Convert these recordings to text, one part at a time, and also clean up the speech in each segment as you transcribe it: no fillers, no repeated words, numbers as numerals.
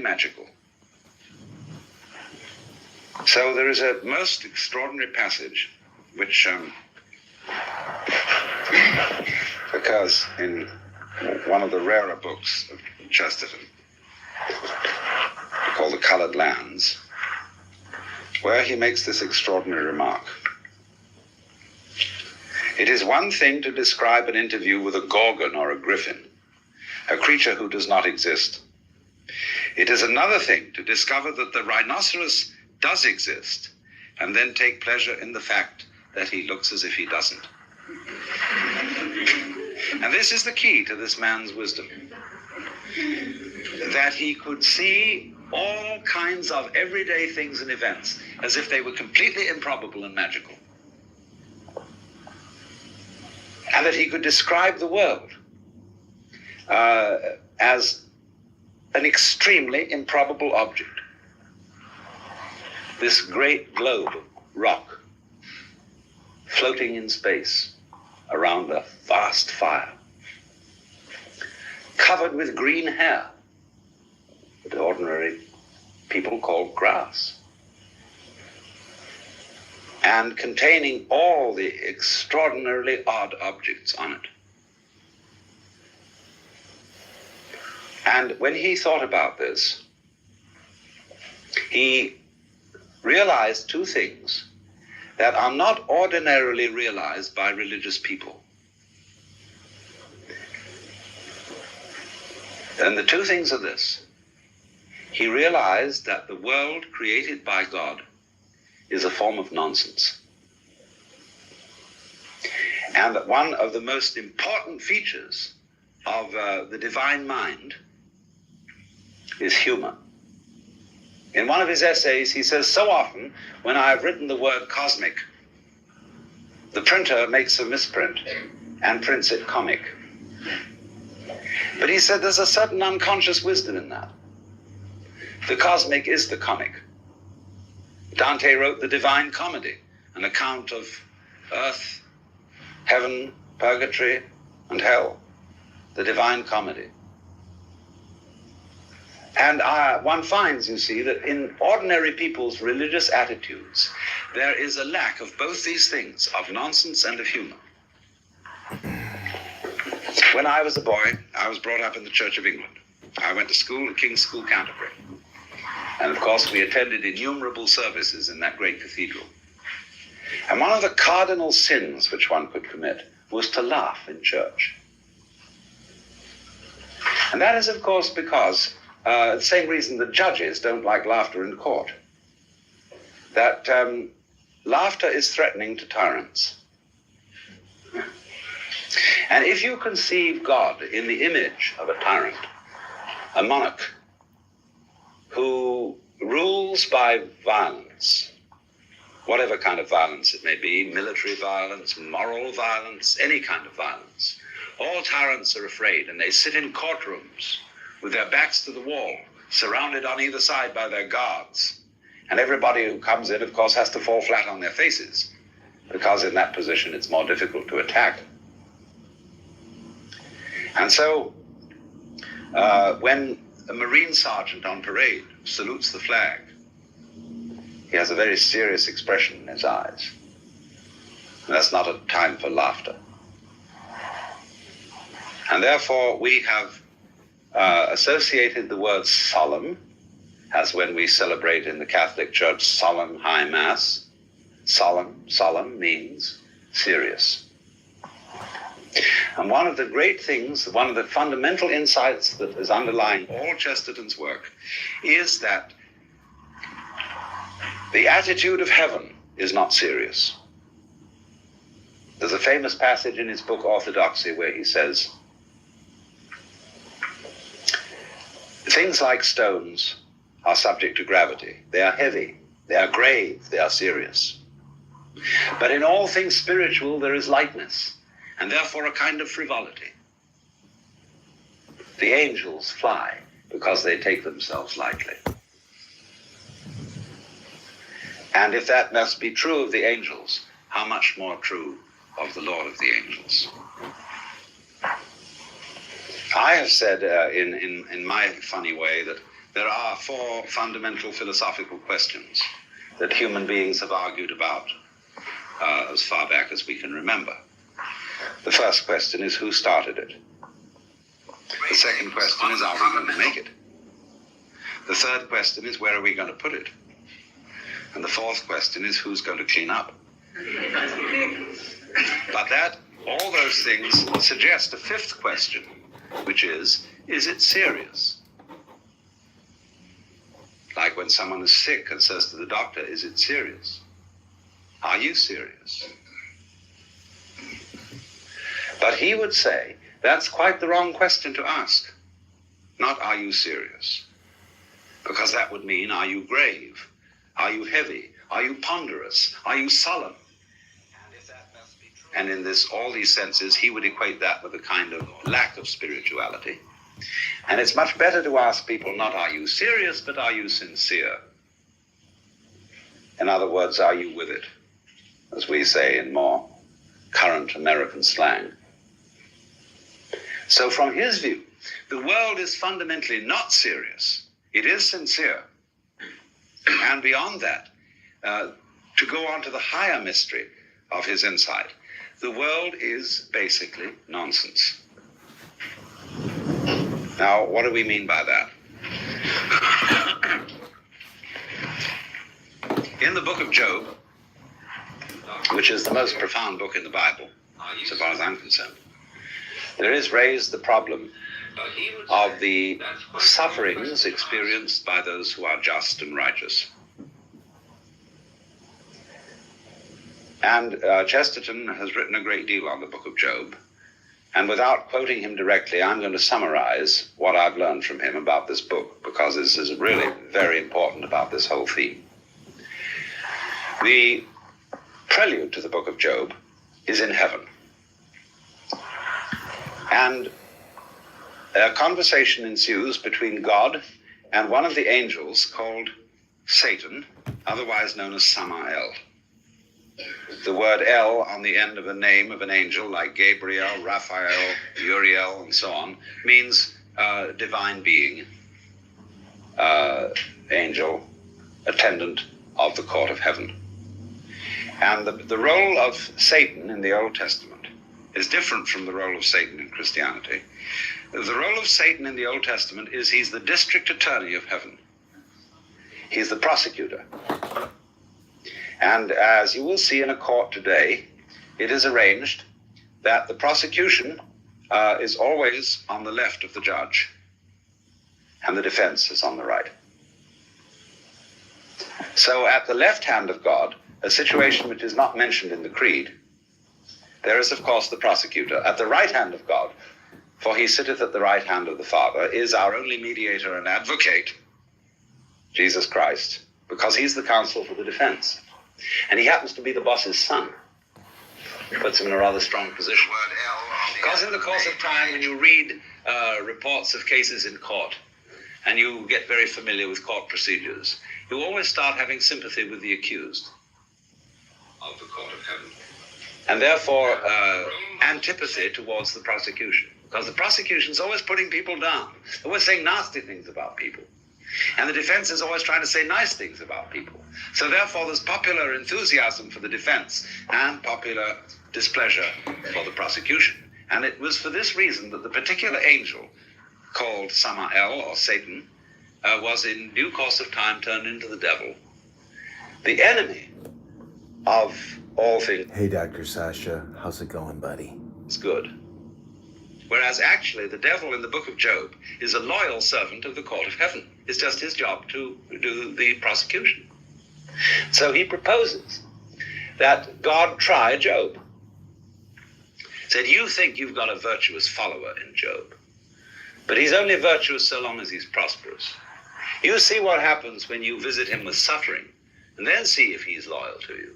magical. So there is a most extraordinary passage which occurs in one of the rarer books of Chesterton, called The Coloured Lands, where he makes this extraordinary remark. It is one thing to describe an interview with a gorgon or a griffin, a creature who does not exist. It is another thing to discover that the rhinoceros does exist, and then take pleasure in the fact that he looks as if he doesn't. And this is the key to this man's wisdom, that he could see all kinds of everyday things and events as if they were completely improbable and magical. And that he could describe the world as an extremely improbable object. This great globe of rock floating in space around a vast fire, covered with green hair that ordinary people call grass, and containing all the extraordinarily odd objects on it. And when he thought about this, he realized two things that are not ordinarily realized by religious people. And the two things are this. He realized that the world created by God is a form of nonsense. And that one of the most important features of the divine mind is humor. In one of his essays, he says, so often when I have written the word cosmic, the printer makes a misprint and prints it comic. But he said there's a certain unconscious wisdom in that. The cosmic is the comic. Dante wrote the Divine Comedy, an account of earth, heaven, purgatory, and hell. The Divine Comedy. And one finds, you see, that in ordinary people's religious attitudes, there is a lack of both these things, of nonsense and of humor. When I was a boy, I was brought up in the Church of England. I went to school at King's School, Canterbury. And of course, we attended innumerable services in that great cathedral. And one of the cardinal sins which one could commit was to laugh in church. And that is, of course, because the same reason that judges don't like laughter in court. That laughter is threatening to tyrants. And if you conceive God in the image of a tyrant, a monarch, who rules by violence, whatever kind of violence it may be, military violence, moral violence, any kind of violence, all tyrants are afraid, and they sit in courtrooms with their backs to the wall, surrounded on either side by their guards. And everybody who comes in, of course, has to fall flat on their faces, because in that position it's more difficult to attack. And so, when a Marine sergeant on parade salutes the flag, he has a very serious expression in his eyes. And that's not a time for laughter. And therefore, we have associated the word solemn, as when we celebrate in the Catholic Church solemn high mass. Solemn means serious. And one of the great things, one of the fundamental insights that is underlying all Chesterton's work is that the attitude of heaven is not serious. There's a famous passage in his book Orthodoxy where he says, things like stones are subject to gravity. They are heavy, they are grave, they are serious. But in all things spiritual there is lightness, and therefore a kind of frivolity. The angels fly because they take themselves lightly. And if that must be true of the angels, how much more true of the Lord of the angels? I have said in my funny way that there are four fundamental philosophical questions that human beings have argued about as far back as we can remember. The first question is, who started it? The second question is, are we going to make it? The third question is, where are we going to put it? And the fourth question is, who's going to clean up? But all those things suggest a fifth question, which is it serious? Like when someone is sick and says to the doctor, is it serious? Are you serious? But he would say, that's quite the wrong question to ask. Not, are you serious? Because that would mean, are you grave? Are you heavy? Are you ponderous? Are you solemn? And in all these senses, he would equate that with a kind of lack of spirituality. And it's much better to ask people not, are you serious, but are you sincere? In other words, are you with it? As we say in more current American slang. So from his view, the world is fundamentally not serious. It is sincere. And beyond that, to go on to the higher mystery of his insight, the world is basically nonsense. Now, what do we mean by that? In the book of Job, which is the most profound book in the Bible, so far as I'm concerned, there is raised the problem of the sufferings experienced by those who are just and righteous. And Chesterton has written a great deal on the book of Job. And without quoting him directly, I'm going to summarize what I've learned from him about this book, because this is really very important about this whole theme. The prelude to the book of Job is in heaven. And a conversation ensues between God and one of the angels called Satan, otherwise known as Samael. The word El on the end of a name of an angel like Gabriel, Raphael, Uriel, and so on means divine being, angel, attendant of the court of heaven. And the role of Satan in the Old Testament is different from the role of Satan in Christianity. The role of Satan in the Old Testament is he's the district attorney of heaven. He's the prosecutor. And as you will see in a court today, it is arranged that the prosecution is always on the left of the judge, and the defense is on the right. So at the left hand of God, a situation which is not mentioned in the creed, there is, of course, the prosecutor. At the right hand of God, for he sitteth at the right hand of the Father, is our only mediator and advocate, Jesus Christ, because he's the counsel for the defense. And he happens to be the boss's son. Puts him in a rather strong position. Because in the course of time, when you read reports of cases in court, and you get very familiar with court procedures, you always start having sympathy with the accused of the court of heaven. And therefore, antipathy towards the prosecution. Because the prosecution is always putting people down. They're always saying nasty things about people. And the defense is always trying to say nice things about people. So therefore, there's popular enthusiasm for the defense and popular displeasure for the prosecution. And it was for this reason that the particular angel called Samael, or Satan, was in due course of time turned into the devil, the enemy of all things. Hey, Dr. Sasha, how's it going, buddy? It's good. Whereas actually the devil in the book of Job is a loyal servant of the court of heaven. It's just his job to do the prosecution. So he proposes that God try Job. Said, you think you've got a virtuous follower in Job, but he's only virtuous so long as he's prosperous. You see what happens when you visit him with suffering, and then see if he's loyal to you.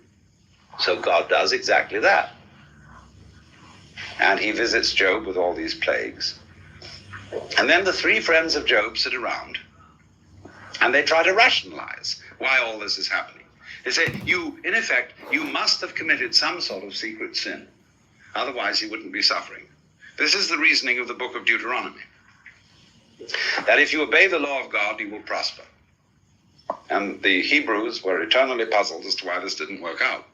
So God does exactly that. And he visits Job with all these plagues. And then the three friends of Job sit around, and they try to rationalize why all this is happening. They say, in effect, you must have committed some sort of secret sin. Otherwise, you wouldn't be suffering. This is the reasoning of the book of Deuteronomy. that if you obey the law of God, you will prosper. And the Hebrews were eternally puzzled as to why this didn't work out.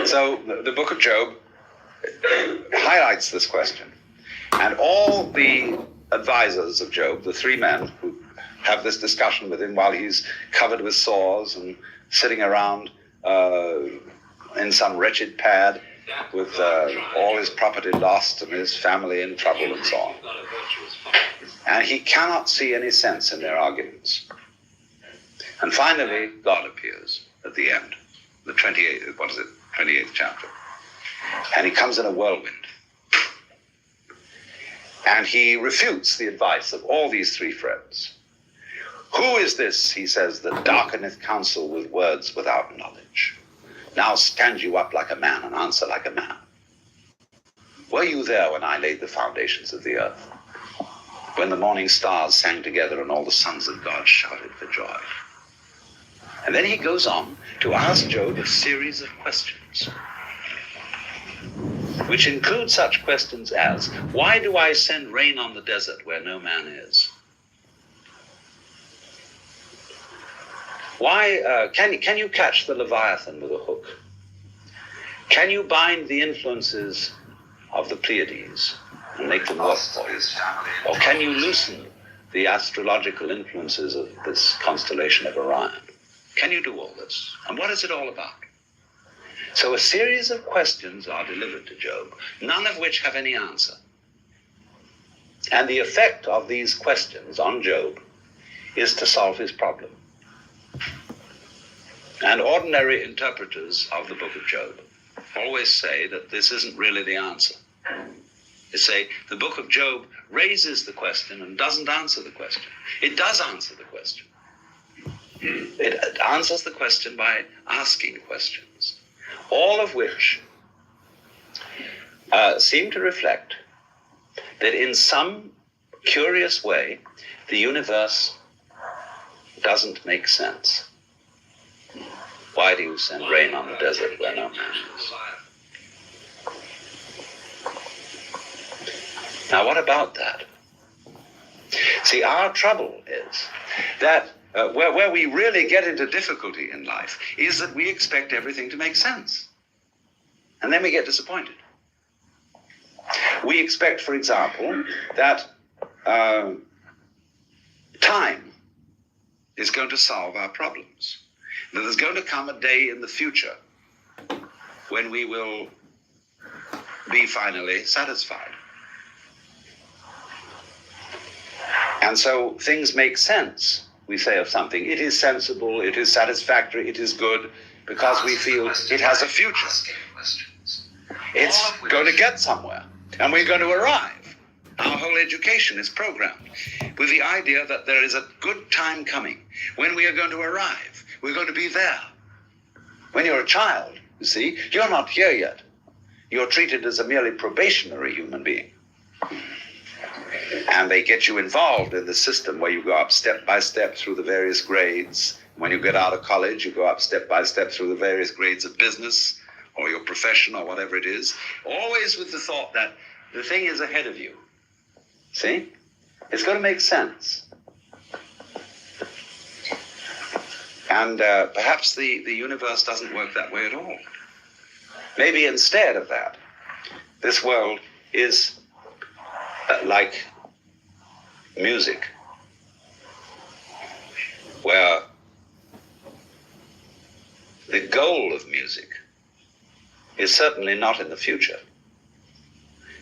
So the book of Job highlights this question. And all the advisors of Job, the three men who have this discussion with him while he's covered with sores and sitting around in some wretched pad with all his property lost and his family in trouble and so on. And he cannot see any sense in their arguments. And finally, God appears at the end, the 28th chapter. And he comes in a whirlwind. And he refutes the advice of all these three friends. Who is this, he says, that darkeneth counsel with words without knowledge? Now stand you up like a man and answer like a man. Were you there when I laid the foundations of the earth? When the morning stars sang together and all the sons of God shouted for joy? And then he goes on to ask Job a series of questions, which include such questions as, why do I send rain on the desert where no man is? Why can you catch the Leviathan with a hook? Can you bind the influences of the Pleiades and make them work for you? Or can you loosen the astrological influences of this constellation of Orion? Can you do all this? And what is it all about? So a series of questions are delivered to Job, none of which have any answer. And the effect of these questions on Job is to solve his problem. And ordinary interpreters of the book of Job always say that this isn't really the answer. They say the book of Job raises the question and doesn't answer the question. It does answer the question. It answers the question by asking questions, all of which seem to reflect that in some curious way, the universe doesn't make sense. Why do you send rain on the desert where no man is? Now, what about that? See, our trouble is that where we really get into difficulty in life is that we expect everything to make sense. And then we get disappointed. We expect, for example, that time is going to solve our problems. That there's going to come a day in the future when we will be finally satisfied. And so things make sense, we say of something. It is sensible, it is satisfactory, it is good, because we feel it has a future. It's going to get somewhere, and we're going to arrive. Our whole education is programmed with the idea that there is a good time coming when we are going to arrive. We're going to be there. When you're a child, you see, you're not here yet. You're treated as a merely probationary human being. And they get you involved in the system where you go up step by step through the various grades. When you get out of college, you go up step by step through the various grades of business or your profession or whatever it is, always with the thought that the thing is ahead of you. See? It's going to make sense. And perhaps the universe doesn't work that way at all. Maybe instead of that, this world is like music, where the goal of music is certainly not in the future.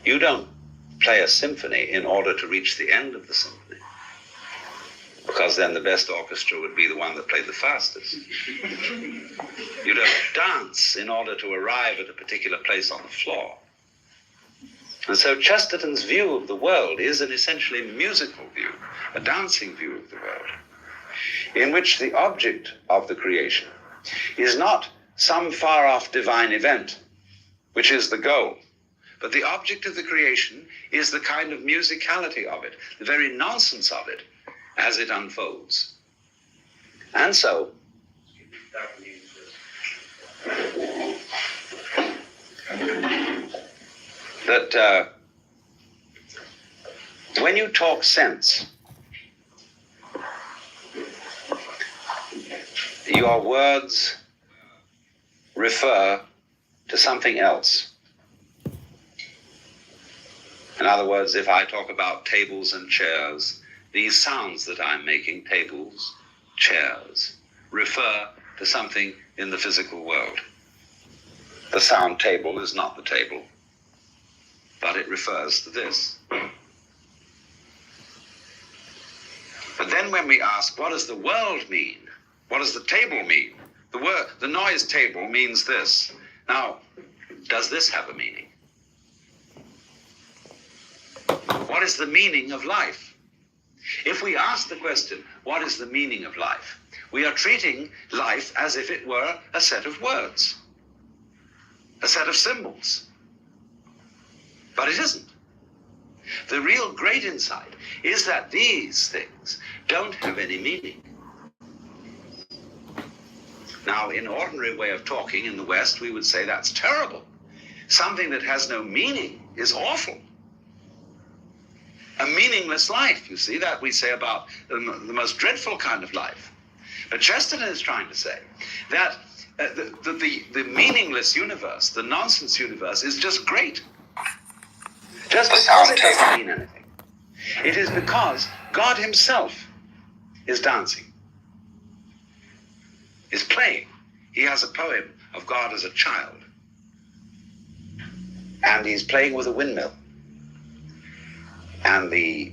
You don't play a symphony in order to reach the end of the symphony, because then the best orchestra would be the one that played the fastest. You don't dance in order to arrive at a particular place on the floor. And so Chesterton's view of the world is an essentially musical view, a dancing view of the world, in which the object of the creation is not some far-off divine event, which is the goal, but the object of the creation is the kind of musicality of it, the very nonsense of it, as it unfolds. And so, that When you talk sense, your words refer to something else. In other words, if I talk about tables and chairs, these sounds that I'm making, tables, chairs, refer to something in the physical world. The sound table is not the table, but it refers to this. But then when we ask, what does the world mean? What does the table mean? The noise table means this. Now, does this have a meaning? What is the meaning of life? If we ask the question, what is the meaning of life? We are treating life as if it were a set of words, a set of symbols. But it isn't. The real great insight is that these things don't have any meaning. Now, in ordinary way of talking in the West, we would say that's terrible. Something that has no meaning is awful. A meaningless life, you see, that we say about the most dreadful kind of life. But Chesterton is trying to say that the meaningless universe, the nonsense universe, is just great. Just because it doesn't mean anything. It is because God himself is dancing, is playing. He has a poem of God as a child. And he's playing with a windmill. And the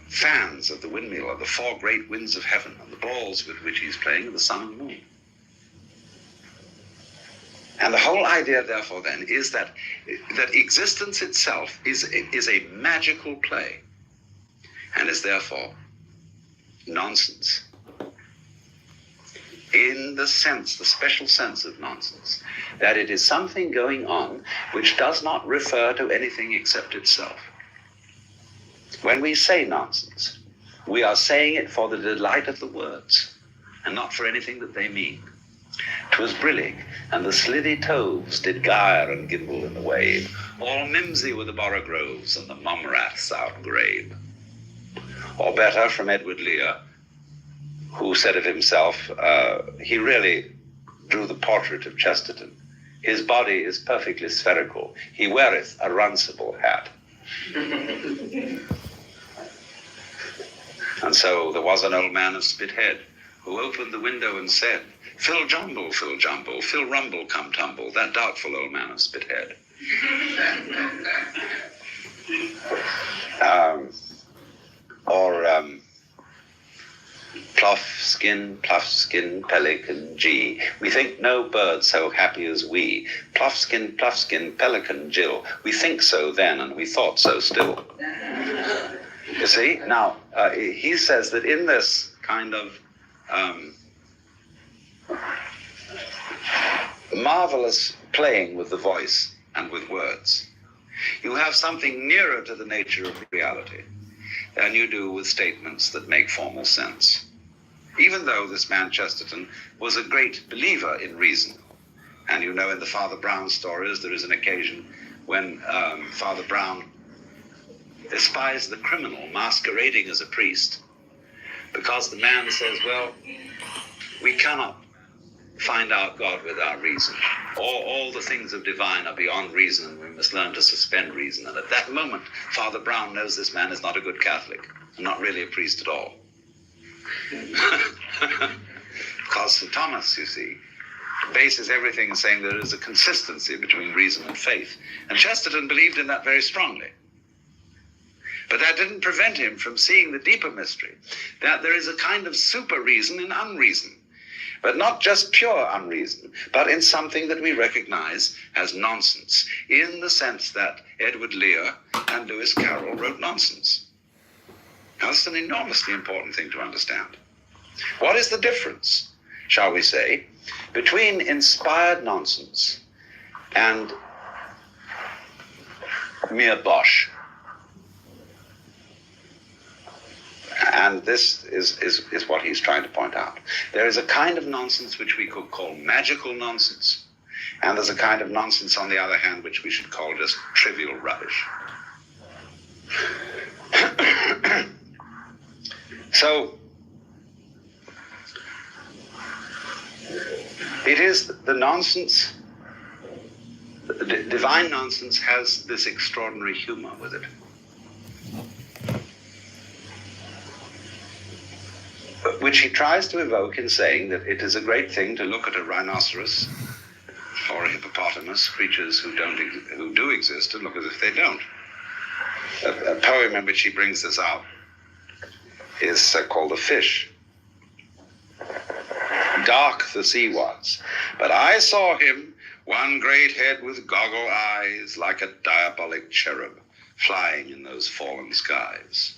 fans of the windmill are the four great winds of heaven, and the balls with which he's playing are the sun and moon. And the whole idea, therefore, then, is that existence itself is a magical play, and is therefore nonsense. In the sense, the special sense of nonsense, that it is something going on which does not refer to anything except itself. When we say nonsense, we are saying it for the delight of the words, and not for anything that they mean. 'Twas brillig, and the slithy toves did gyre and gimble in the wave. All mimsy were the borogroves, and the mumraths outgrabe. Or better, from Edward Lear, who said of himself, he really drew the portrait of Chesterton. His body is perfectly spherical. He weareth a runcible hat. And so there was an old man of Spithead who opened the window and said, Fill jumble, fill rumble, come tumble, that doubtful old man of Spithead. Pluff skin, pelican, G. We think no bird so happy as we. Pluff skin, pelican, Jill. We think so then, and we thought so still. You see? Now, he says that in this kind of marvelous playing with the voice and with words, you have something nearer to the nature of reality than you do with statements that make formal sense. Even though this man Chesterton was a great believer in reason. And you know, in the Father Brown stories, there is an occasion when Father Brown espies the criminal masquerading as a priest, because the man says, well, we cannot find out God with our reason. All the things of divine are beyond reason, and we must learn to suspend reason. And at that moment, Father Brown knows this man is not a good Catholic, and not really a priest at all. Because St. Thomas, you see, bases everything saying there is a consistency between reason and faith. And Chesterton believed in that very strongly. But that didn't prevent him from seeing the deeper mystery, that there is a kind of super reason in unreason. But not just pure unreason, but in something that we recognize as nonsense, in the sense that Edward Lear and Lewis Carroll wrote nonsense. That's an enormously important thing to understand. What is the difference, shall we say, between inspired nonsense and mere bosh? And this is what he's trying to point out. There is a kind of nonsense which we could call magical nonsense, and there's a kind of nonsense, on the other hand, which we should call just trivial rubbish. So, it is the nonsense, the divine nonsense has this extraordinary humor with it. Which he tries to evoke in saying that it is a great thing to look at a rhinoceros or a hippopotamus, creatures who do exist, and look as if they don't. A poem in which he brings this out is called The Fish. Dark the sea was, but I saw him, one great head with goggle eyes, like a diabolic cherub, flying in those fallen skies.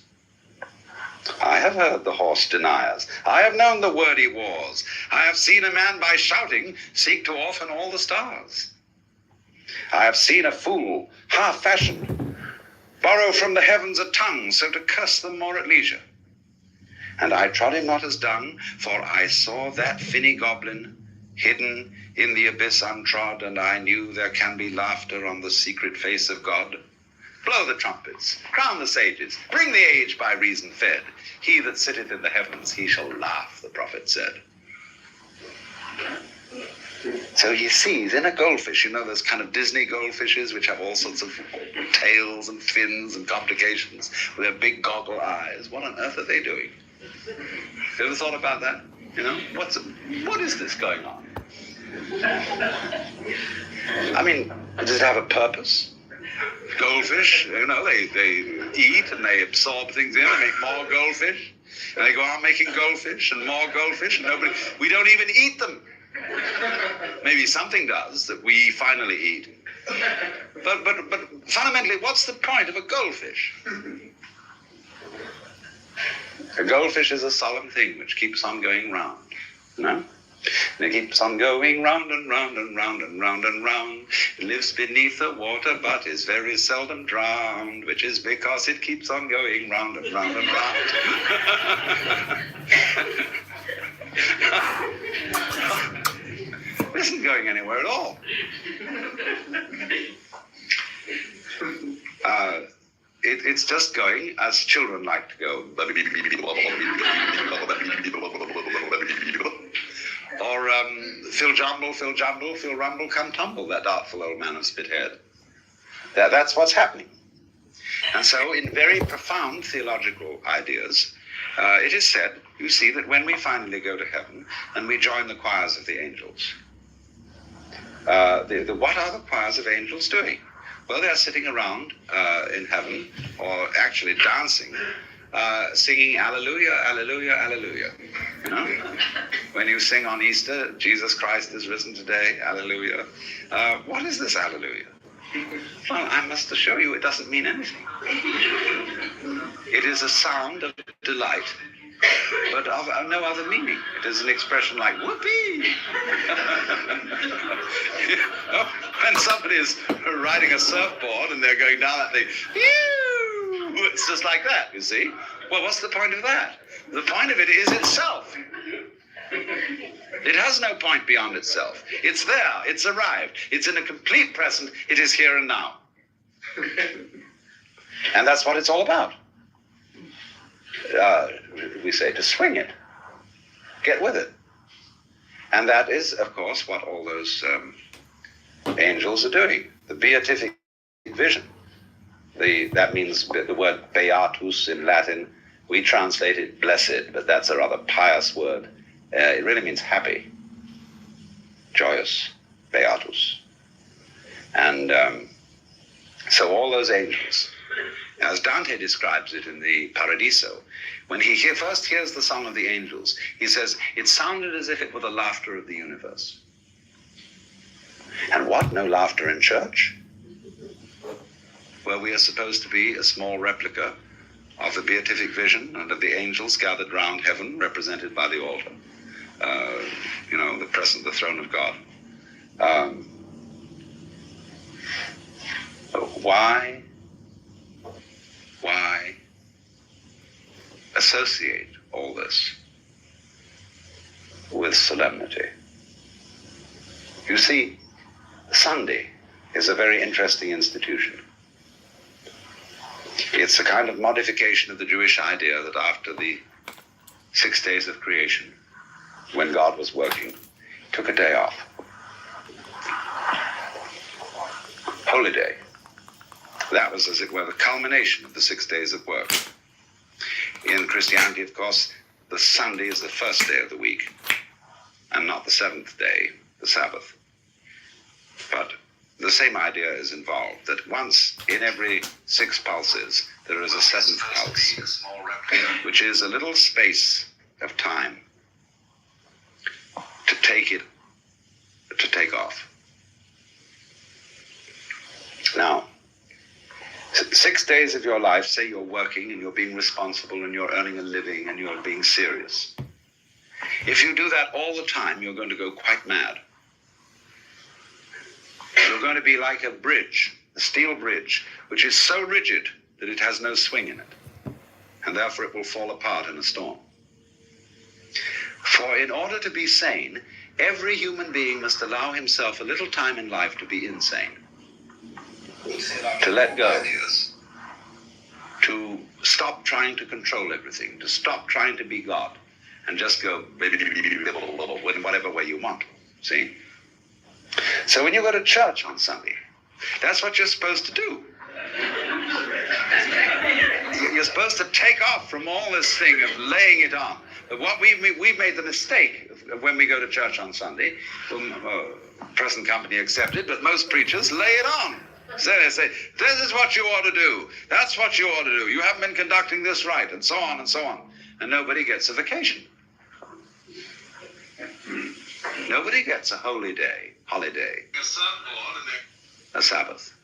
I have heard the horse deniers. I have known the wordy wars. I have seen a man by shouting seek to orphan all the stars. I have seen a fool, half-fashioned, borrow from the heavens a tongue, so to curse them more at leisure. And I trod him not as dung, for I saw that finny goblin hidden in the abyss untrod, and I knew there can be laughter on the secret face of God. Blow the trumpets, crown the sages, bring the age by reason fed. He that sitteth in the heavens, he shall laugh, the prophet said. So he sees in a goldfish, you know those kind of Disney goldfishes which have all sorts of tails and fins and complications with their big goggle eyes. What on earth are they doing? You ever thought about that? You know, what is this going on? I mean, does it have a purpose? Goldfish, you know, they eat and they absorb things in and make more goldfish. And they go on making goldfish and more goldfish, and we don't even eat them. Maybe something does that we finally eat. But fundamentally, what's the point of a goldfish? A goldfish is a solemn thing which keeps on going round, you know? And it keeps on going round and round and round and round and round. It lives beneath the water but is very seldom drowned, which is because it keeps on going round and round and round. It isn't going anywhere at all. It's just going as children like to go. Or Phil Jumble, Phil Jumble, Phil Rumble, come tumble, that artful old man of Spithead. That's what's happening. And so in very profound theological ideas, it is said, you see, that when we finally go to heaven and we join the choirs of the angels, what are the choirs of angels doing? Well, they're sitting around in heaven, or actually dancing, singing Alleluia, Alleluia, Alleluia. You know? When you sing on Easter, Jesus Christ is risen today, Alleluia. What is this Alleluia? Well, I must assure you it doesn't mean anything. It is a sound of delight, but of no other meaning. It is an expression like, whoopee! When somebody is riding a surfboard and they're going down that thing, it's just like that, you see. Well, what's the point of that? The point of it is itself. It has no point beyond itself. It's there. It's arrived. It's in a complete present. It is here and now. And that's what it's all about. We say to swing it. Get with it. And that is, of course, what all those angels are doing. The beatific vision. That means the word beatus in Latin. We translate it blessed, but that's a rather pious word. It really means happy, joyous, beatus. And so all those angels, as Dante describes it in the Paradiso, when he first hears the song of the angels, he says, it sounded as if it were the laughter of the universe. And what, no laughter in church? Well, we are supposed to be a small replica of the beatific vision and of the angels gathered round heaven, represented by the altar. The throne of God. Why associate all this with solemnity? You see, Sunday is a very interesting institution. It's a kind of modification of the Jewish idea that after the 6 days of creation, when God was working, he took a day off. Holy day. That was, as it were, the culmination of the 6 days of work. In Christianity, of course, the Sunday is the first day of the week, and not the seventh day, the Sabbath. But the same idea is involved, that once in every 6 pulses, there is a 7th pulse, which is a little space of time to take off. Now, 6 days of your life, say you're working and you're being responsible and you're earning a living and you're being serious. If you do that all the time, you're going to go quite mad. You're going to be like a bridge, a steel bridge, which is so rigid that it has no swing in it, and therefore it will fall apart in a storm. For in order to be sane, every human being must allow himself a little time in life to be insane, to let go, to stop trying to control everything, to stop trying to be God, and just go in whatever way you want, see? So when you go to church on Sunday, that's what you're supposed to do. You're supposed to take off from all this thing of laying it on. But what we've made the mistake of when we go to church on Sunday, present company accepted, but most preachers lay it on. So they say, this is what you ought to do. That's what you ought to do. You haven't been conducting this right, and so on and so on. And nobody gets a vacation. Nobody gets a holy day, holiday, a Sabbath,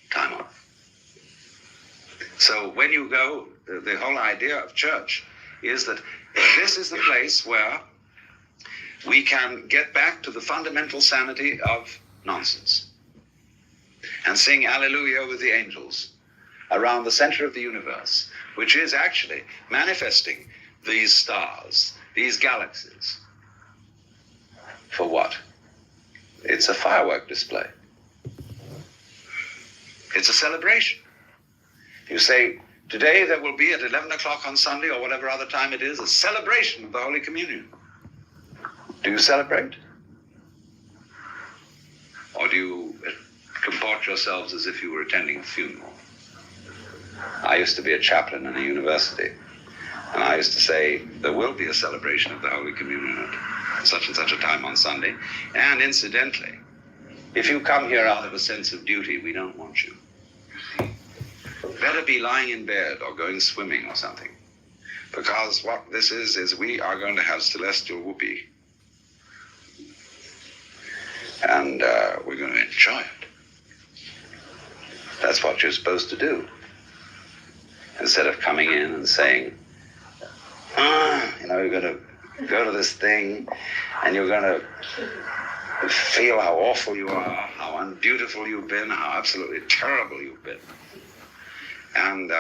time off. So when you go, the whole idea of church is that this is the place where we can get back to the fundamental sanity of nonsense and sing Alleluia with the angels around the center of the universe, which is actually manifesting these stars, these galaxies. For what? It's a firework display. It's a celebration. You say, today there will be at 11 o'clock on Sunday or whatever other time it is, a celebration of the Holy Communion. Do you celebrate? Or do you comport yourselves as if you were attending a funeral? I used to be a chaplain in a university, and I used to say, there will be a celebration of the Holy Communion at such and such a time on Sunday. And incidentally, if you come here out of a sense of duty, we don't want you. Better be lying in bed or going swimming or something. Because what this is we are going to have celestial whoopee. And we're going to enjoy it. That's what you're supposed to do. Instead of coming in and saying, you're going to go to this thing and you're going to feel how awful you are, how unbeautiful you've been, how absolutely terrible you've been. And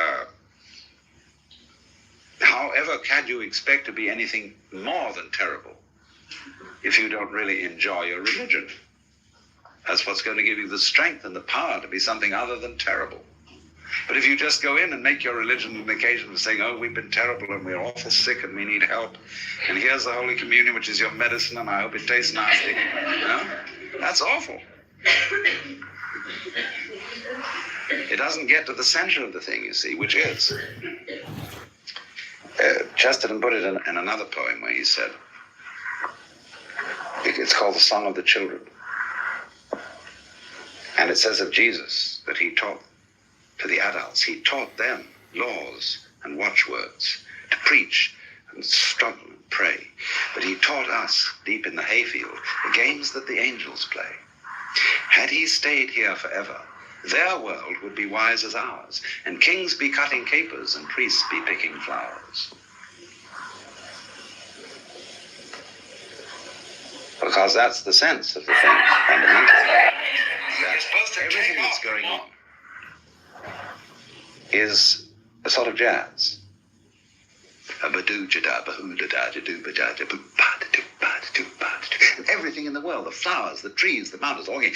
however can you expect to be anything more than terrible if you don't really enjoy your religion? That's what's going to give you the strength and the power to be something other than terrible. But if you just go in and make your religion an occasion of saying, oh, we've been terrible and we're awful sick and we need help, and here's the Holy Communion, which is your medicine, and I hope it tastes nasty, that's awful. It doesn't get to the center of the thing, you see, which is. Chesterton put it in another poem where he said, it's called The Song of the Children. And it says of Jesus that he taught to the adults, he taught them laws and watchwords to preach and struggle and pray. But he taught us, deep in the hayfield, the games that the angels play. Had he stayed here forever, their world would be wise as ours, and kings be cutting capers and priests be picking flowers. Because that's the sense of the thing, fundamentally. Everything that's going on is a sort of jazz. And everything in the world, the flowers, the trees, the mountains, all going,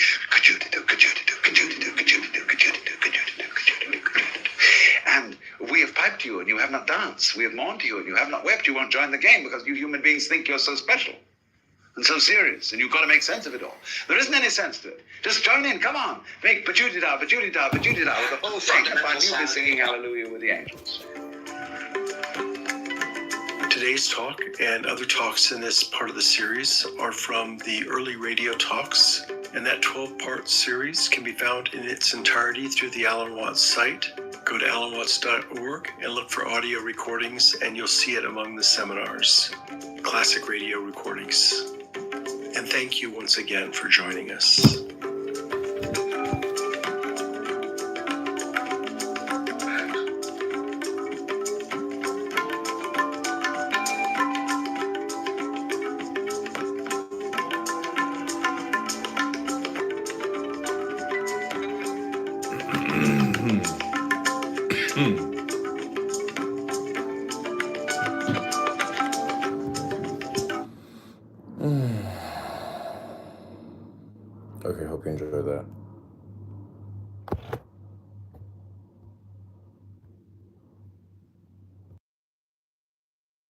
piped to you and you have not danced. We have mourned to you and you have not wept. You won't join the game because you human beings think you're so special and so serious, and you've got to make sense of it all. There isn't any sense to it. Just join in, come on. Make ba-doo-dee-da, ba-doo-dee-da, ba-doo-dee-da with the whole thing, and find you be singing hallelujah with the angels. Today's talk and other talks in this part of the series are from the early radio talks, and that 12-part series can be found in its entirety through the Alan Watts site. Go to alanwatts.org and look for audio recordings, and you'll see it among the seminars, classic radio recordings. And thank you once again for joining us. Okay, hope you enjoyed that.